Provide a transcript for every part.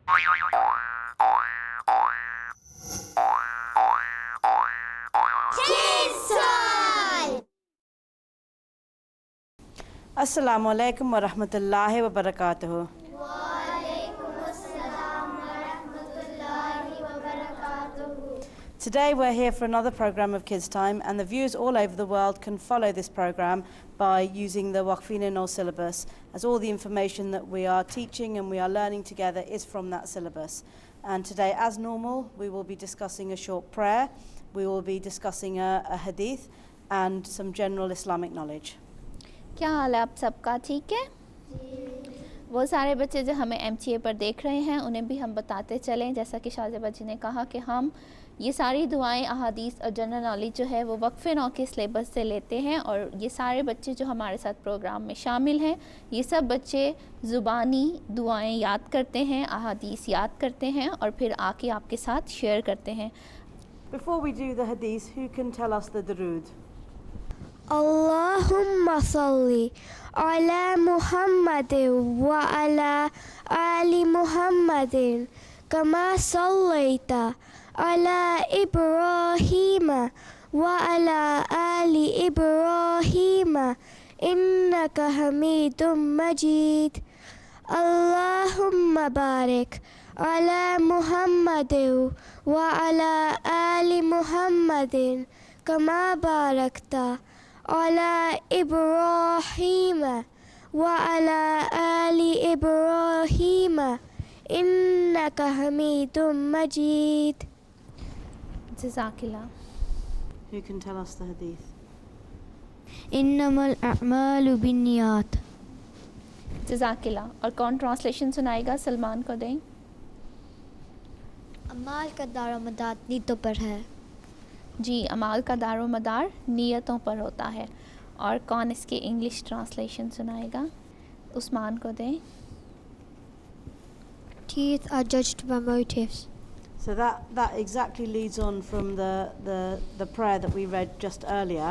Assalamu alaikum wa rahmatullahi wa barakatuh. Today we're here for another program of Kids Time, and the viewers all over the world can follow this program by using the Waqfina Nol syllabus, as all the information that we are teaching and we are learning together is from that syllabus. And today, as normal, we will be discussing a short prayer, we will be discussing a hadith and some general Islamic knowledge. کیا حال ہے آپ سب کا؟ ٹھیک ہے؟ وہ سارے بچے جو ہمیں MTA پر دیکھ رہے ہیں انہیں بھی ہم بتاتے چلیں، جیسا کہ شاہزیبہ جی نے کہا کہ ہم یہ ساری دعائیں، احادیث اور جنرل نالج جو ہے وہ وقف نو کے سلیبس سے لیتے ہیں، اور یہ سارے بچے جو ہمارے ساتھ پروگرام میں شامل ہیں یہ سب بچے زبانی دعائیں یاد کرتے ہیں، احادیث یاد کرتے ہیں اور پھر آ کے آپ کے ساتھ شیئر کرتے ہیں. Before we do the hadith, who can tell us the durood? اللهم صل على محمد وعلى آل محمد كما صليت على إبراهيم وعلى آل إبراهيم إنك حميد مجيد. اللهم بارك على محمد وعلى آل محمد كما باركت على إبراهيم وعلى آل إبراهيم إنك حميد مجيد. جزاک اللہ. Who can tell us the hadith? إنما الأعمال بالنيات. جزاک اللہ. اور کون ٹرانسلیشن سنائے گا؟ سلمان کو دیں. اعمال کا دار و مدار نیتوں پر ہے. جی، اعمال کا دار و مدار نیتوں پر ہوتا ہے. اور کون اس کی انگلش ٹرانسلیشن سنائے گا؟ عثمان کو دیں. Teeth are judged by motives. So that exactly leads on from the prayer that we read just earlier,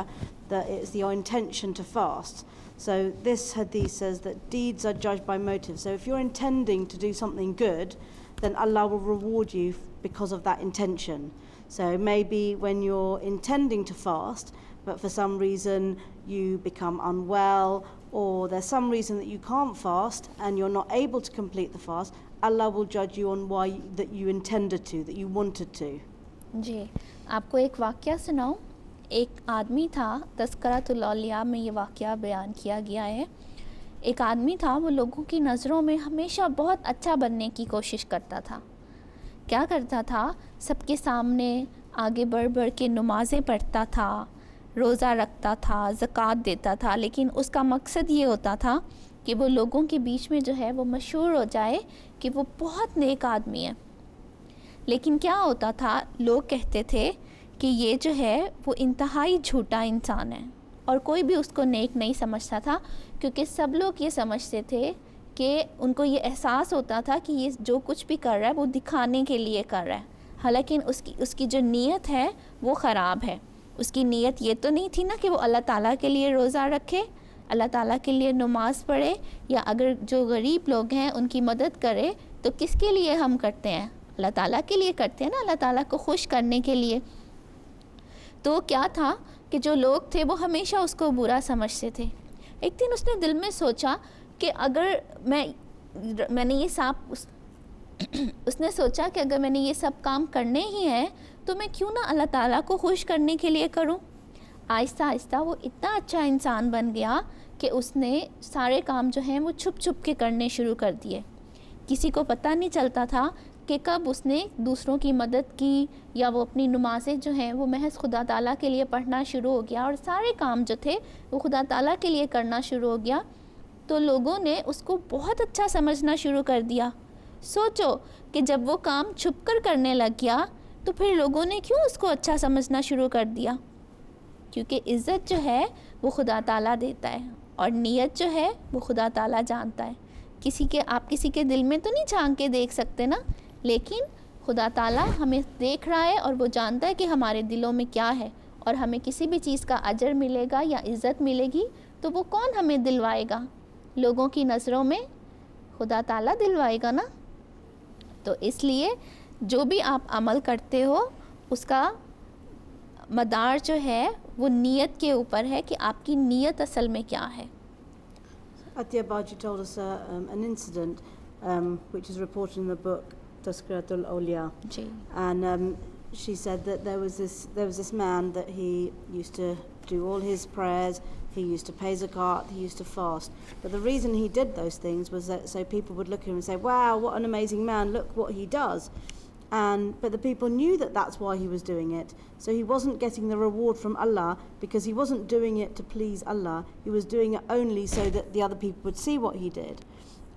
that it's your intention to fast. So this hadith says that deeds are judged by motives. So if you're intending to do something good, then Allah will reward you because of that intention. So maybe when you're intending to fast, but for some reason you become unwell, or there's some reason that you can't fast and you're not able to complete the fast, Allah will judge you on why that you intended to, that you wanted to. جی، آپ کو ایک واقعہ سناؤں. ایک آدمی تھا، تذکرۃ الاولیاء میں یہ واقعہ بیان کیا گیا ہے. ایک آدمی تھا، وہ لوگوں کی نظروں میں ہمیشہ بہت اچھا بننے کی کوشش کرتا تھا. کیا کرتا تھا؟ سب کے سامنے آگے بڑھ بڑھ کے نمازیں پڑھتا تھا، روزہ رکھتا تھا، زکوٰۃ دیتا تھا، لیکن اس کا مقصد یہ ہوتا تھا کہ وہ لوگوں کے بیچ میں جو ہے وہ مشہور ہو جائے کہ وہ بہت نیک آدمی ہے. لیکن کیا ہوتا تھا؟ لوگ کہتے تھے کہ یہ جو ہے وہ انتہائی جھوٹا انسان ہے، اور کوئی بھی اس کو نیک نہیں سمجھتا تھا، کیونکہ سب لوگ یہ سمجھتے تھے کہ ان کو یہ احساس ہوتا تھا کہ یہ جو کچھ بھی کر رہا ہے وہ دکھانے کے لیے کر رہا ہے، حالانکہ اس کی جو نیت ہے وہ خراب ہے. اس کی نیت یہ تو نہیں تھی نا کہ وہ اللہ تعالیٰ کے لیے روزہ رکھے، اللہ تعالیٰ کے لیے نماز پڑھے، یا اگر جو غریب لوگ ہیں ان کی مدد کرے. تو کس کے لیے ہم کرتے ہیں؟ اللہ تعالیٰ کے لیے کرتے ہیں نا، اللہ تعالیٰ کو خوش کرنے کے لیے. تو کیا تھا کہ جو لوگ تھے وہ ہمیشہ اس کو برا سمجھتے تھے. ایک دن اس نے دل میں سوچا کہ اگر میں نے یہ سب اس نے سوچا کہ اگر میں نے یہ سب کام کرنے ہی ہیں تو میں کیوں نہ اللہ تعالیٰ کو خوش کرنے کے لیے کروں. آہستہ آہستہ وہ اتنا اچھا انسان بن گیا کہ اس نے سارے کام جو ہیں وہ چھپ چھپ کے کرنے شروع کر دیے. کسی کو پتہ نہیں چلتا تھا کہ کب اس نے دوسروں کی مدد کی، یا وہ اپنی نمازیں جو ہیں وہ محض خدا تعالیٰ کے لیے پڑھنا شروع ہو گیا، اور سارے کام جو تھے وہ خدا تعالیٰ کے لیے کرنا شروع ہو گیا. تو لوگوں نے اس کو بہت اچھا سمجھنا شروع کر دیا. سوچو کہ جب وہ کام چھپ کر کرنے لگ گیا تو پھر لوگوں نے کیوں اس کو اچھا سمجھنا شروع کر دیا؟ کیونکہ عزت جو ہے وہ خدا تعالیٰ دیتا ہے، اور نیت جو ہے وہ خدا تعالیٰ جانتا ہے. آپ کسی کے دل میں تو نہیں جھانک کے دیکھ سکتے نا، لیکن خدا تعالیٰ ہمیں دیکھ رہا ہے اور وہ جانتا ہے کہ ہمارے دلوں میں کیا ہے، اور ہمیں کسی بھی چیز کا اجر ملے گا یا عزت ملے گی تو وہ کون ہمیں دلوائے گا؟ لوگوں کی نظروں میں خدا تعالیٰ دلوائے گا نا. تو اس لیے جو بھی آپ عمل کرتے ہو اس کا مدار جو ہے وہ نیت کے اوپر ہے کہ آپ کی نیت اصل میں کیا ہے. Athiya Baji told us an incident which is reported in the book Tazkiratul Awliya. G. And she said that there was this man that he used to do all his prayers, he used to pay zakat, he used to fast. But the reason he did those things was that so people would look at him and say, wow, what an amazing man, look what he does. But the people knew that that's why he was doing it. So he wasn't getting the reward from Allah because he wasn't doing it to please Allah. He was doing it only so that the other people would see what he did.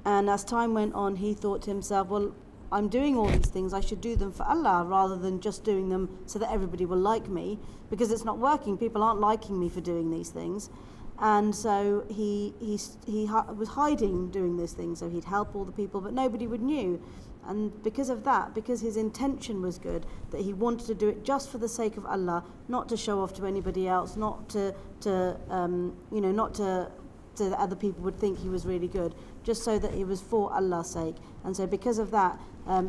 And as time went on, he thought to himself, well, I'm doing all these things, I should do them for Allah rather than just doing them so that everybody will like me, because it's not working. People aren't liking me for doing these things. And so he was hiding doing those things, so he'd help all the people, but nobody would know. And because of that, because his intention was good, that he wanted to do it just for the sake of Allah, not to show off to anybody else, not to that other people would think he was really good, just so that it was for Allah's sake. And so because of that,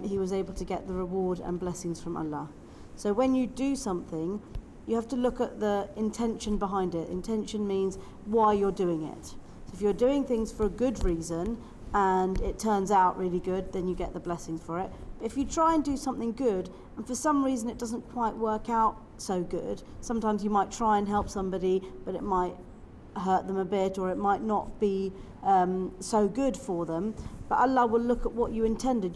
he was able to get the reward and blessings from Allah. So when you do something, you have to look at the intention behind it. Intention means why you're doing it. So if you're doing things for a good reason and it turns out really good, then you get the blessings for it. But if you try and do something good and for some reason it doesn't quite work out so good, sometimes you might try and help somebody but it might hurt them a bit, or it might not be so good for them, but Allah will look at what you intended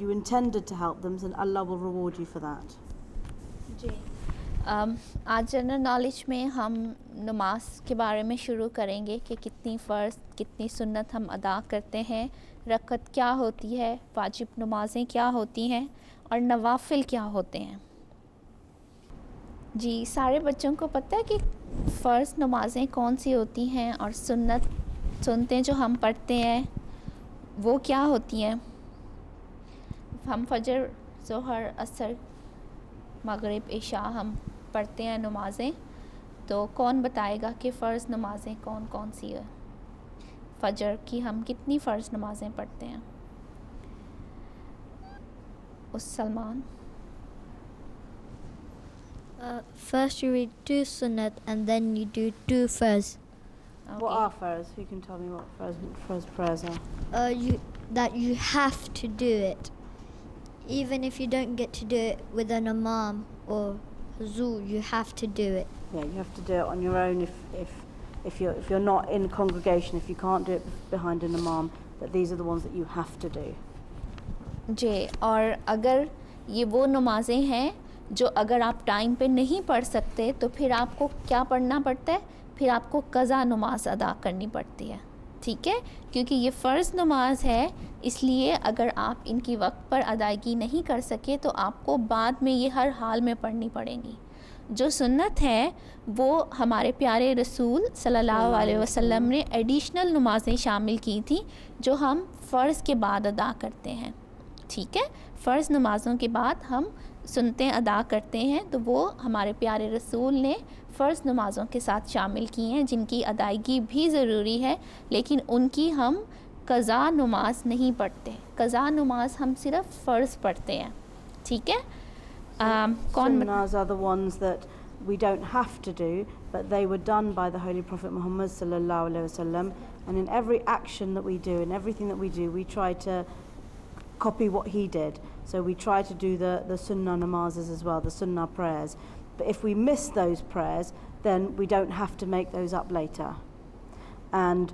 to help them, and Allah will reward you for that. جی. آج general knowledge میں ہم نماز کے بارے میں شروع کریں گے کہ کتنی فرض کتنی سنت ہم ادا کرتے ہیں, رکعت کیا ہوتی ہے, واجب نمازیں کیا ہوتی ہیں اور نوافل کیا ہوتے ہیں. جی, سارے بچوں کو پتہ ہے کہ فرض نمازیں کون سی ہوتی ہیں اور سنتیں جو ہم پڑھتے ہیں وہ کیا ہوتی ہیں. ہم فجر, ظہر, عصر, مغرب, عشاء ہم پڑھتے ہیں نمازیں, تو کون بتائے گا کہ فرض نمازیں کون کون سی ہے؟ فجر کی ہم کتنی فرض نمازیں پڑھتے ہیں؟ اس Salman. First you read 2 sunnat and then you do 2 farz. What are farz? Who can tell me what farz prayers are? That you have to do it. Even if you don't get to do it with an imam or huzur, you have to do it. Yeah, you have to do it on your own if you're not in congregation, if you can't do it behind an imam, but these are the ones that you have to do. جی, اور اگر یہ وہ نمازیں ہیں جو اگر آپ time پہ نہیں پڑھ سکتے تو پھر آپ کو کیا پڑھنا پڑتا ہے؟ پھر آپ کو قضا نماز ادا کرنی پڑتی ہے. ٹھیک ہے, کیونکہ یہ فرض نماز ہے, اس لیے اگر آپ ان کی وقت پر ادائیگی نہیں کر سکے تو آپ کو بعد میں یہ ہر حال میں پڑھنی پڑیں گی. جو سنت ہے وہ ہمارے پیارے رسول صلی اللہ علیہ وسلم نے ایڈیشنل نمازیں شامل کی تھیں جو ہم فرض کے بعد ادا کرتے ہیں. ٹھیک ہے, فرض نمازوں کے بعد ہم سنتیں ادا کرتے ہیں, تو وہ ہمارے پیارے رسول نے فرض نمازوں کے ساتھ شامل کی ہیں جن کی ادائیگی بھی ضروری ہے, لیکن ان کی ہم قضا نماز نہیں پڑھتے. قضا نماز ہم صرف فرض پڑھتے ہیں. ٹھیک ہے, Sunnahs are the ones that we don't have to do, but they were done by the Holy Prophet Muhammad sallallahu alaihi wasallam, and in every action that we do, in everything that we do, we try to copy what he did. So we try to do the sunnah namazes as well, the sunnah prayers. But if we miss those prayers, then we don't have to make those up later. And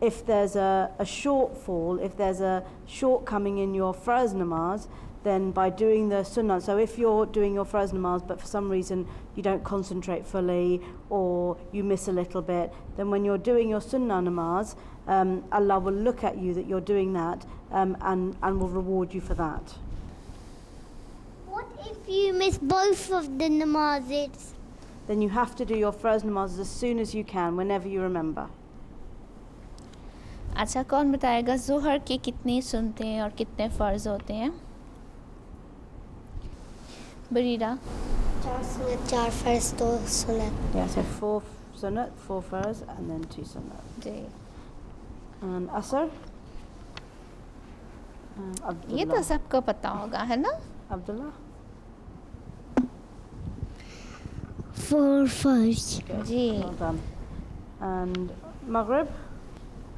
if there's a shortfall, if there's a shortcoming in your farz namaz, then by doing the sunnah, so if you're doing your farz namaz but for some reason you don't concentrate fully or you miss a little bit, then when you're doing your sunnah namaz, Allah will look at you that you're doing that and will reward you for that. What if you miss both of the namazes? Then you have to do your farz namaz as soon as you can, whenever you remember. اچھا, کون بتائے گا ظہر کے کتنی سنتیں اور کتنے فرض ہوتے ہیں؟ Bareera. 4 sunnat, 4 farz, 2 sunnat. Yeah, so 4 sunnat, 4 farz, and then 2 sunnat. G. And asr? یہ تو سب کو پتا ہوگا ہے نا. Abdullah. 4 furs. G Well done. And Maghrib.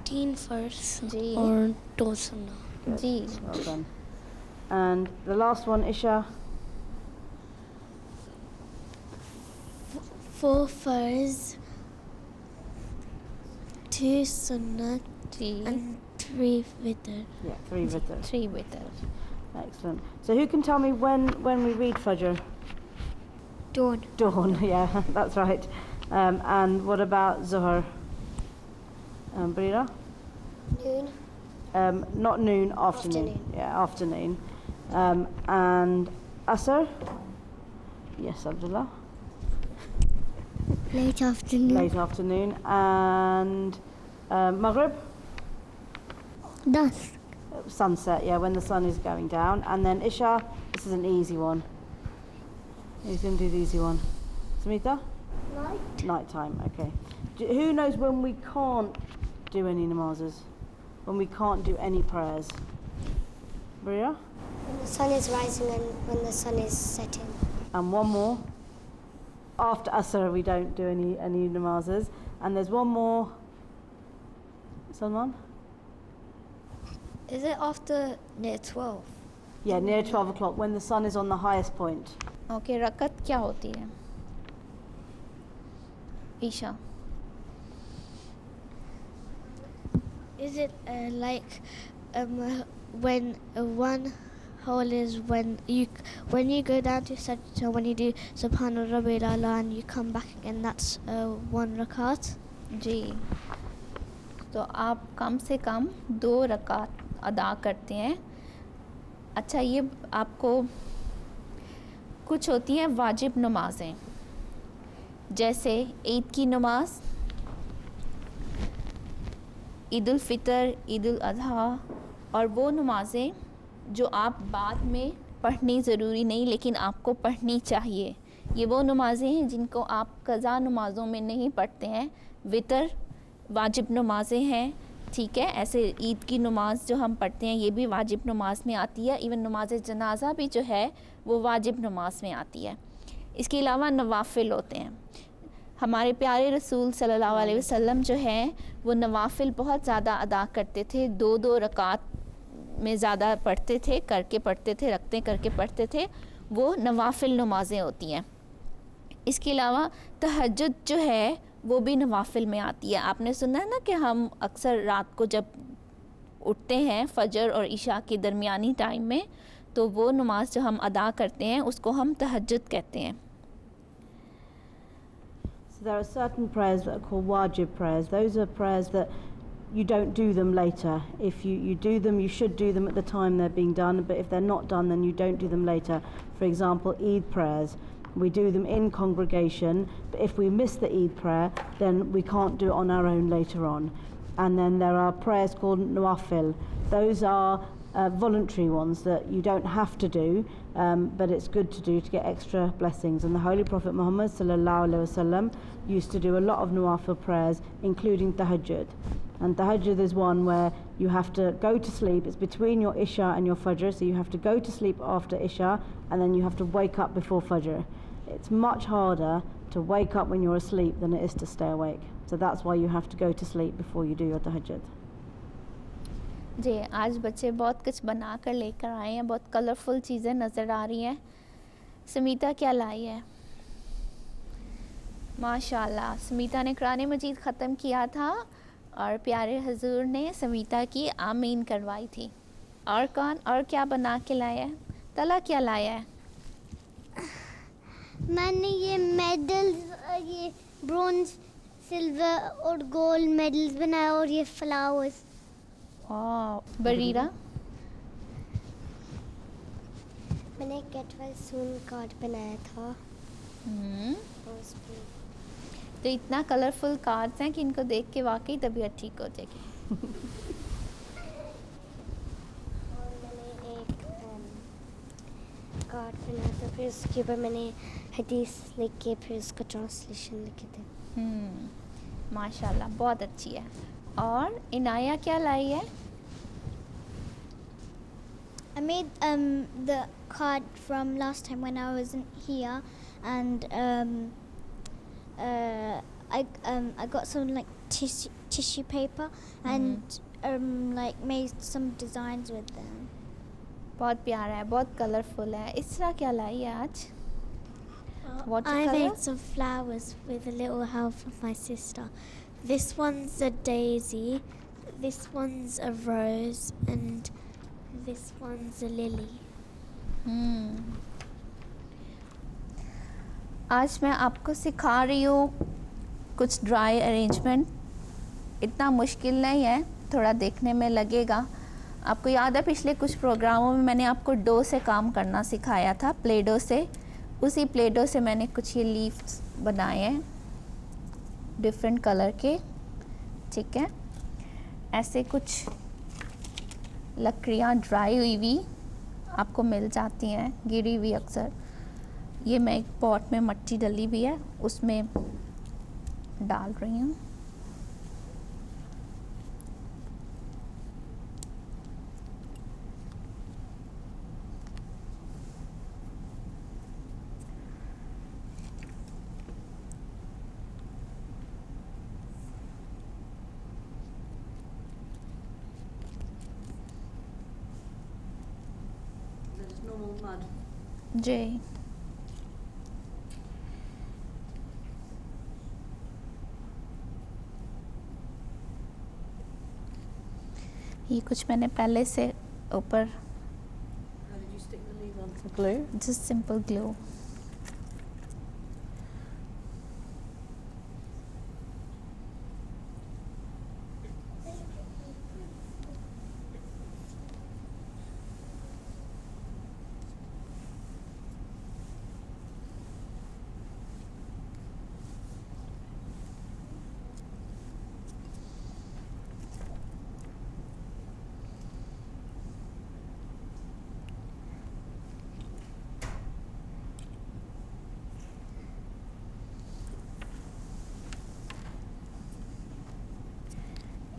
3 furs جی اور 2 sunnah. G. Well done. And the last one, Isha. 4 furs, 2 sunnah G and 3 witr. Yeah, 3 witr. 3 witr. Excellent. So who can tell me when we read Fajr? Dawn. Dawn, yeah, that's right. And what about Zuhr? Brira? Noon. Not noon, afternoon. Afternoon. Yeah, afternoon. And Asr? Yes, Abdullah. Late afternoon. Late afternoon. And Maghrib? Dusk. Sunset, yeah, when the sun is going down. And then Isha, this is an easy one. Who's going to do the easy one? Samita? Night. Night time, okay. Who knows when we can't do any namazes? When we can't do any prayers? Bria? When the sun is rising and when the sun is setting. And one more. After Asr we don't do any namazes. And there's one more. Salman? Is it after near 12? Yeah, near 12 o'clock when the sun is on the highest point. Okay رکعت کیا ہوتی ہے عشاء؟ Is it like when one hole is when you go down to sajda, when you do Subhana Rabbil A'la and you come back again, that's 1 rakat? جی تو آپ کم سے کم 2 رکعت ادا کرتے ہیں. اچھا یہ آپ کو کچھ ہوتی ہیں واجب نمازیں جیسے عید کی نماز، عید الفطر، عید الاضحیٰ، اور وہ نمازیں جو آپ بعد میں پڑھنی ضروری نہیں لیکن آپ کو پڑھنی چاہیے. یہ وہ نمازیں ہیں جن کو آپ قضا نمازوں میں نہیں پڑھتے ہیں. وطر واجب نمازیں ہیں، ٹھیک ہے. ایسے عید کی نماز جو ہم پڑھتے ہیں یہ بھی واجب نماز میں آتی ہے. ایون نماز جنازہ بھی جو ہے وہ واجب نماز میں آتی ہے. اس کے علاوہ نوافل ہوتے ہیں. ہمارے پیارے رسول صلی اللہ علیہ وسلم جو ہیں وہ نوافل بہت زیادہ ادا کرتے تھے. 2 رکعت میں زیادہ پڑھتے تھے، کر کے پڑھتے تھے، رکھتے کر کے پڑھتے تھے. وہ نوافل نمازیں ہوتی ہیں. اس کے علاوہ تہجد جو ہے وہ بھی نوافل میں آتی ہے. آپ نے سنا ہے نا کہ ہم اکثر رات کو جب اٹھتے ہیں فجر اور عشاء کے درمیانی ٹائم میں تو وہ نماز جو ہم ادا کرتے ہیں اس کو ہم تہجد کہتے ہیں. So there are certain prayers that are called wajib prayers. Those are prayers that you don't do them later. If you do them, you should do them at the time they're being done, but if they're not done, then you don't do them later. For example, Eid prayers. We do them in congregation, but if we miss the Eid prayer, then we can't do it on our own later on. And then there are prayers called nawafil. Those are voluntary ones that you don't have to do, but it's good to do to get extra blessings. And the Holy Prophet Muhammad sallallahu alaihi wasallam used to do a lot of nawafil prayers, including tahajjud. And tahajjud is one where you have to go to sleep. It's between your Isha and your Fajr, so you have to go to sleep after Isha, and then you have to wake up before Fajr. It's much harder to wake up when you're asleep than it is to stay awake. So that's why you have to go to sleep before you do your tahajjud. جی آج بچے بہت کچھ بنا کر لے کر آئے ہیں. بہت کلرفل چیزیں نظر آ رہی ہیں. سمیتا کیا لائی ہے؟ ماشاء اللہ سمیتا نے قرآن مجید ختم کیا تھا اور پیارے حضور نے سمیتا کی آمین کروائی تھی. اور کون اور کیا بنا کے لایا ہے؟ طلا کیا لایا ہے؟ میں نے یہ میڈلز، یہ برونز، سلور اور گولڈ میڈلز بنایا اور یہ فلاورز. بریرہ؟ میں نے گیٹ ویل سون کارڈ بنایا تھا. تو اتنا کلرفل کارڈز ہیں کہ ان کو دیکھ کے واقعی طبیعت ٹھیک ہو جائے گی. اور میں نے ایک کارڈ بنایا تھا، پھر اس کے اوپر میں نے حدیث لکھ کے پھر اس کا ٹرانسلیشن لکھے تھے. ماشاء اللہ بہت اچھی ہے. اور عنایہ کیا لائی ہے؟ I made the card from last time when I wasn't here, and I got some like tissue paper and like made some designs with them. बहुत प्यारा है, बहुत कलरफुल है. इस तरह क्या लाई है आज? I Watercolor? made some flowers with a little help from my sister. This one's a daisy, this one's a rose, and this one's a lily. आज मैं आपको सिखा रही हूँ कुछ ड्राई अरेंजमेंट. इतना मुश्किल नहीं है, थोड़ा देखने में लगेगा. आपको याद है पिछले कुछ प्रोग्रामों में मैंने आपको डो से काम करना सिखाया था, प्ले डो से. उसी प्ले डो से मैंने कुछ ये लीव्स बनाए हैं डिफरेंट कलर के. ठीक है, ऐसे कुछ लकड़ियाँ ड्राई हुई हुई आपको मिल जाती हैं, गिरी हुई अक्सर. ये मैं एक पॉट में मिट्टी डली हुई है उसमें डाल रही हूँ. Just normal mud. जी, ये कुछ मैंने पहले से ऊपर How did you stick the leaves on? The glue? Just simple glue.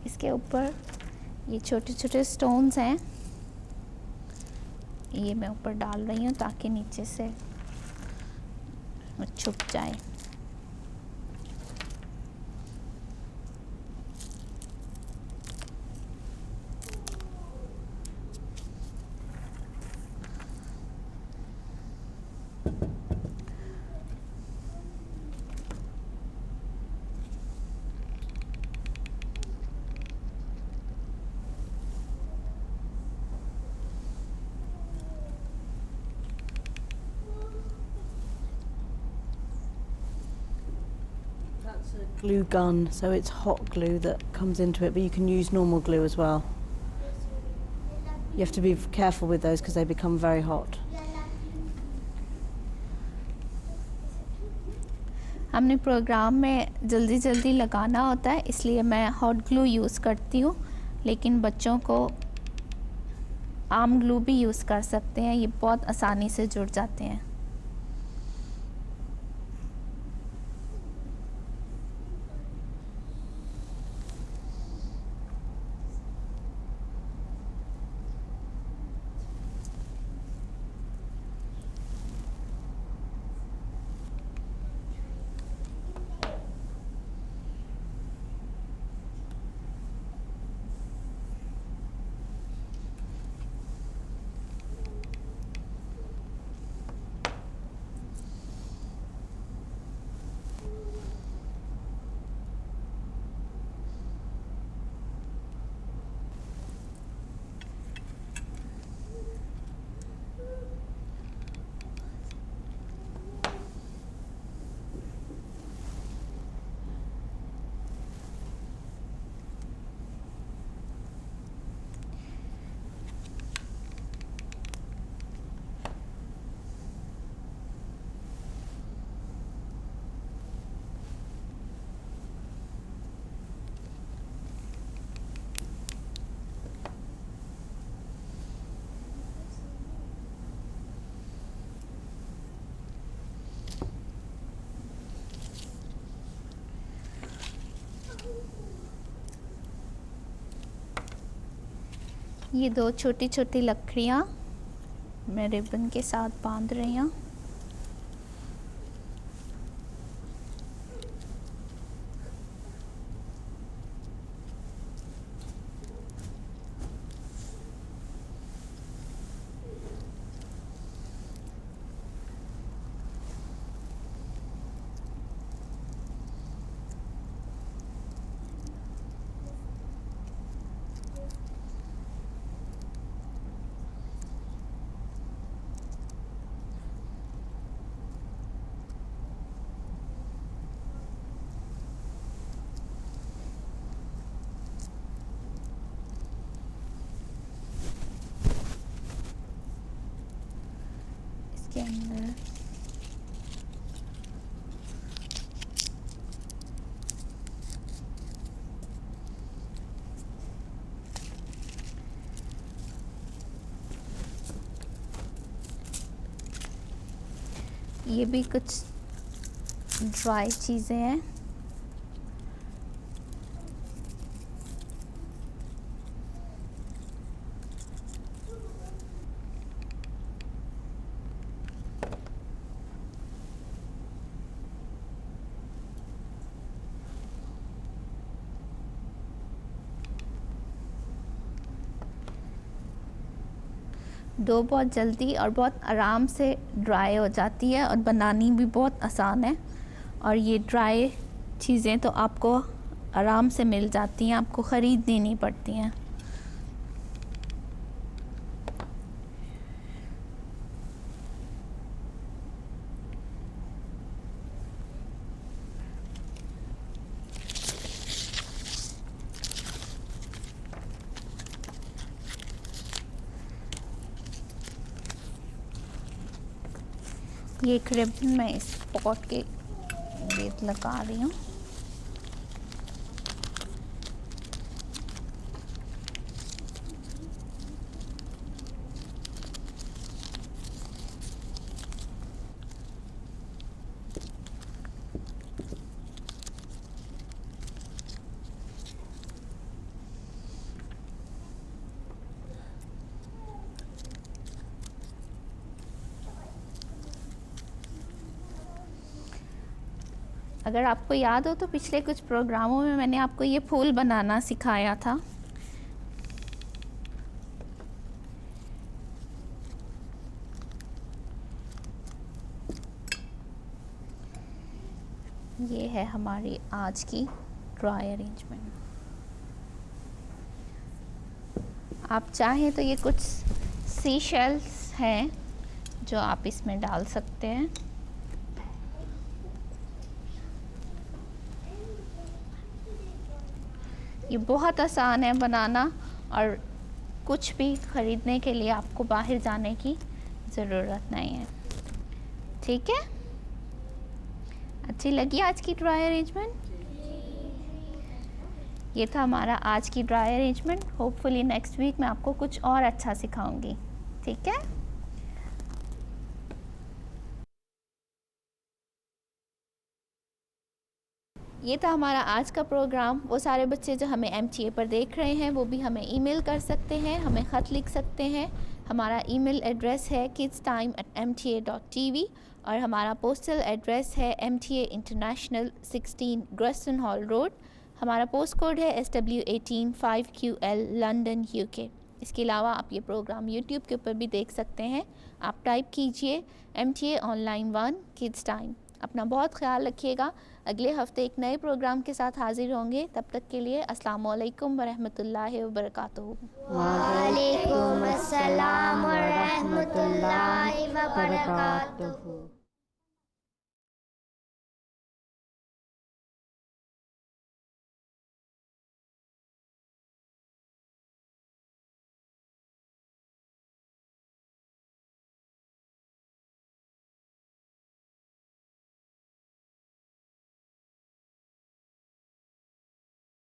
इसके ऊपर ये छोटे छोटे स्टोन्स हैं, ये मैं ऊपर डाल रही हूँ ताकि नीचे से छुप जाए. That's a glue gun, so it's hot glue that comes into it, but you can use normal glue as well. You have to be careful with those because they become very hot. हमने programme में जल्दी जल्दी लगाना होता है इसलिए मैं hot glue use करती हूँ, लेकिन बच्चों को आम ग्लू भी यूज़ कर सकते हैं, ये बहुत आसानी से जुड़ जाते हैं. ये दो छोटी छोटी लकड़ियाँ میں ربن کے ساتھ باندھ رہی ہوں. کے اندر یہ بھی کچھ ڈرائی چیزیں ہیں. ڈو بہت جلدی اور بہت آرام سے ڈرائی ہو جاتی ہے اور بنانی بھی بہت آسان ہے. اور یہ ڈرائی چیزیں تو آپ کو آرام سے مل جاتی ہیں, آپ کو خریدنی نہیں پڑتی ہیں. یہ ایک ربن میں اس پاٹ کے گیٹ لگا رہی ہوں. اگر آپ کو یاد ہو تو پچھلے کچھ پروگراموں میں نے آپ کو یہ پھول بنانا سکھایا تھا. یہ ہے ہماری آج کی ڈرائی ارینجمنٹ. آپ چاہیں تو یہ کچھ سی شیلز ہیں جو آپ اس میں ڈال سکتے ہیں. یہ بہت آسان ہے بنانا اور کچھ بھی خریدنے کے لیے آپ کو باہر جانے کی ضرورت نہیں ہے. ٹھیک ہے, اچھی لگی آج کی ڈرائی ارینجمنٹ؟ یہ تھا ہمارا آج کی ڈرائی ارینجمنٹ. ہوپ فلی نیکسٹ ویک میں آپ کو کچھ اور اچھا سکھاؤں گی. ٹھیک ہے. یہ تھا ہمارا آج کا پروگرام. وہ سارے بچے جو ہمیں MTA پر دیکھ رہے ہیں وہ بھی ہمیں ای میل کر سکتے ہیں, ہمیں خط لکھ سکتے ہیں. ہمارا ای میل ایڈریس ہے kidstime@mta.tv اور ہمارا پوسٹل ایڈریس ہے MTA انٹرنیشنل 16 گرسٹن ہال روڈ. ہمارا پوسٹ کوڈ ہے SW18 5QL لنڈن UK. اس کے علاوہ آپ یہ پروگرام یوٹیوب کے اوپر بھی دیکھ سکتے ہیں. آپ ٹائپ کیجئے MTA on line 1 kids time. اپنا بہت خیال رکھیے گا. اگلے ہفتے ایک نئے پروگرام کے ساتھ حاضر ہوں گے. تب تک کے لیے السلام علیکم ورحمۃ اللہ وبرکاتہ. وعلیکم السلام ورحمۃ اللہ وبرکاتہ.